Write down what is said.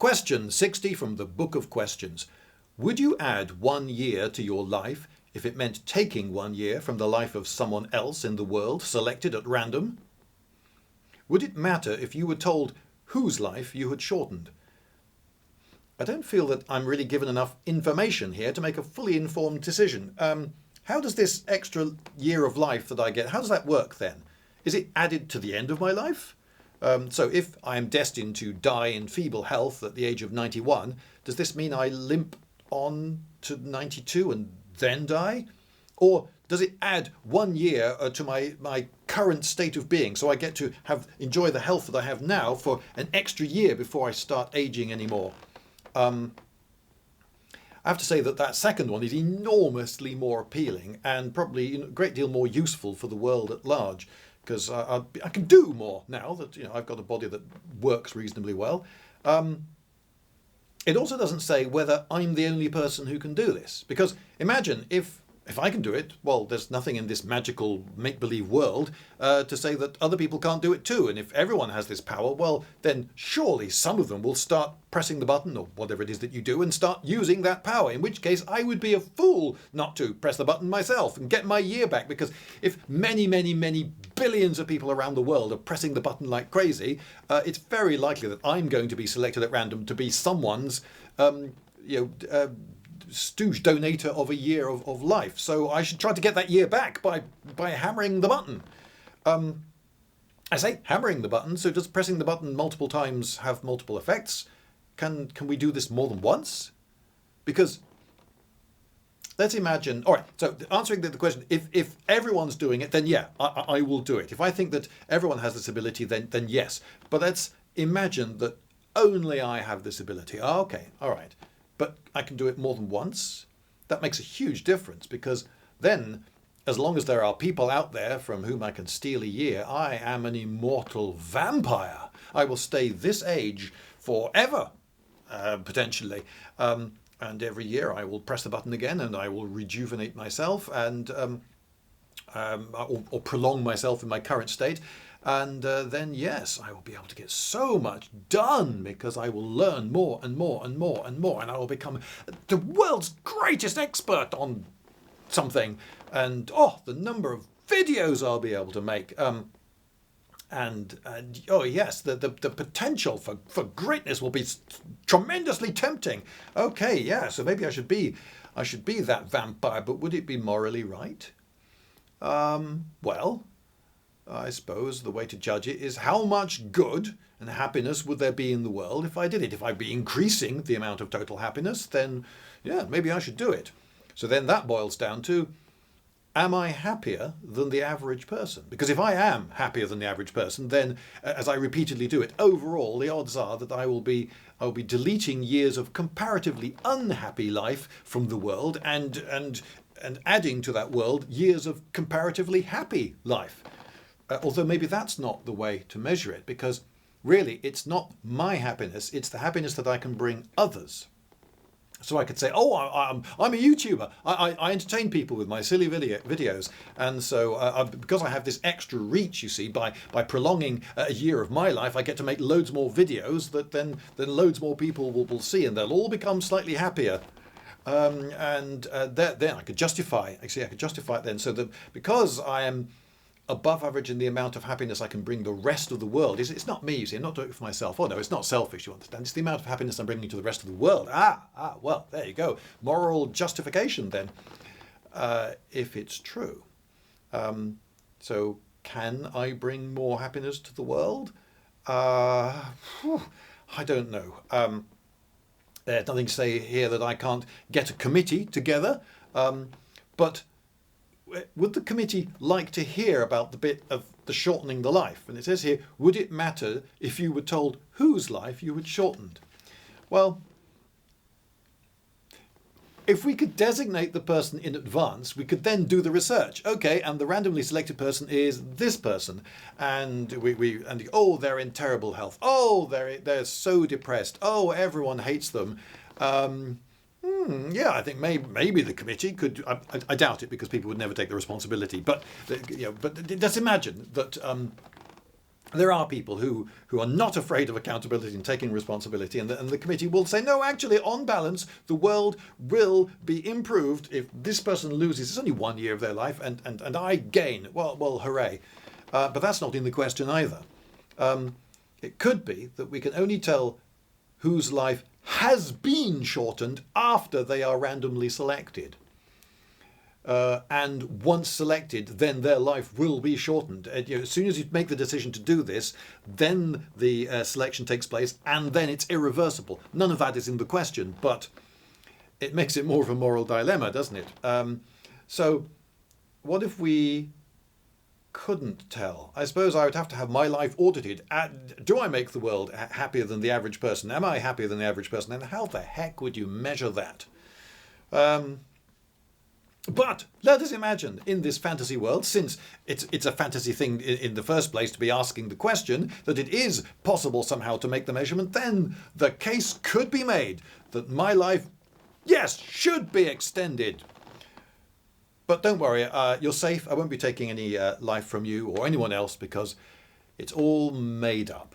Question 60 from the Book of Questions. Would you add 1 year to your life if it meant taking 1 year from the life of someone else in the world, selected at random? Would it matter if you were told whose life you had shortened? I don't feel that I'm really given enough information here to make a fully informed decision. How does this extra year of life that I get, how does that work then? Is it added to the end of my life? So if I am destined to die in feeble health at the age of 91, does this mean I limp on to 92 and then die? Or does it add 1 year to my current state of being, so I get to enjoy the health that I have now for an extra year before I start aging anymore? I have to say that second one is enormously more appealing and probably a great deal more useful for the world at large, because I can do more now that I've got a body that works reasonably well. It also doesn't say whether I'm the only person who can do this, because imagine if I can do it, well, there's nothing in this magical make-believe world to say that other people can't do it too. And if everyone has this power, well, then surely some of them will start pressing the button or whatever it is that you do and start using that power, in which case I would be a fool not to press the button myself and get my year back. Because if many, many, many billions of people around the world are pressing the button like crazy, it's very likely that I'm going to be selected at random to be someone's stooge donator of a year of life. So I should try to get that year back by hammering the button. I say hammering the button, so does pressing the button multiple times have multiple effects? Can we do this more than once? Because let's imagine, all right, so answering the question, if everyone's doing it, then yeah, I will do it. If I think that everyone has this ability, then yes. But let's imagine that only I have this ability. Okay, all right. But I can do it more than once. That makes a huge difference, because then, as long as there are people out there from whom I can steal a year, I am an immortal vampire. I will stay this age forever, potentially. And every year I will press the button again and I will rejuvenate myself and or prolong myself in my current state. And then, yes, I will be able to get so much done, because I will learn more and more and more and more, and I will become the world's greatest expert on something. And the number of videos I'll be able to make. And oh yes, the potential for greatness will be tremendously tempting. Okay, yeah, so maybe I should be that vampire, but would it be morally right? Well, I suppose the way to judge it is how much good and happiness would there be in the world if I did it. If I'd be increasing the amount of total happiness, then yeah, maybe I should do it. So then that boils down to, am I happier than the average person? Because if I am happier than the average person, then as I repeatedly do it, overall the odds are that I will be deleting years of comparatively unhappy life from the world and adding to that world years of comparatively happy life. Although maybe that's not the way to measure it, because really it's not my happiness, it's the happiness that I can bring others. So I could say, I'm a YouTuber. I entertain people with my silly videos. And so because I have this extra reach, you see, by prolonging a year of my life, I get to make loads more videos that then loads more people will see, and they'll all become slightly happier. Then I could justify it then, so that because I am above average in the amount of happiness I can bring the rest of the world. It's not me, you see, I'm not doing it for myself. Oh no, it's not selfish, you understand. It's the amount of happiness I'm bringing to the rest of the world. Well, there you go. Moral justification then, if it's true. So can I bring more happiness to the world? I don't know. There's nothing to say here that I can't get a committee together, but would the committee like to hear about the bit of the shortening the life? And it says here, would it matter if you were told whose life you had shortened? Well, if we could designate the person in advance, we could then do the research. Okay, and the randomly selected person is this person, and they're in terrible health. Oh, they're so depressed. Oh, everyone hates them. Yeah, I think maybe the committee could. I doubt it, because people would never take the responsibility. But let's imagine that There are people who are not afraid of accountability and taking responsibility, and the committee will say, no, actually, on balance, the world will be improved if this person loses. It's only 1 year of their life, and I gain. Well, hooray. But that's not in the question either. It could be that we can only tell whose life has been shortened after they are randomly selected. And once selected, then their life will be shortened. As soon as you make the decision to do this, then the selection takes place, and then it's irreversible. None of that is in the question, but it makes it more of a moral dilemma, doesn't it? So what if we couldn't tell? I suppose I would have to have my life audited. Do I make the world happier than the average person? Am I happier than the average person? And how the heck would you measure that? But let us imagine in this fantasy world, since it's a fantasy thing in the first place to be asking the question, that it is possible somehow to make the measurement, then the case could be made that my life, yes, should be extended. But don't worry, you're safe. I won't be taking any life from you or anyone else because it's all made up.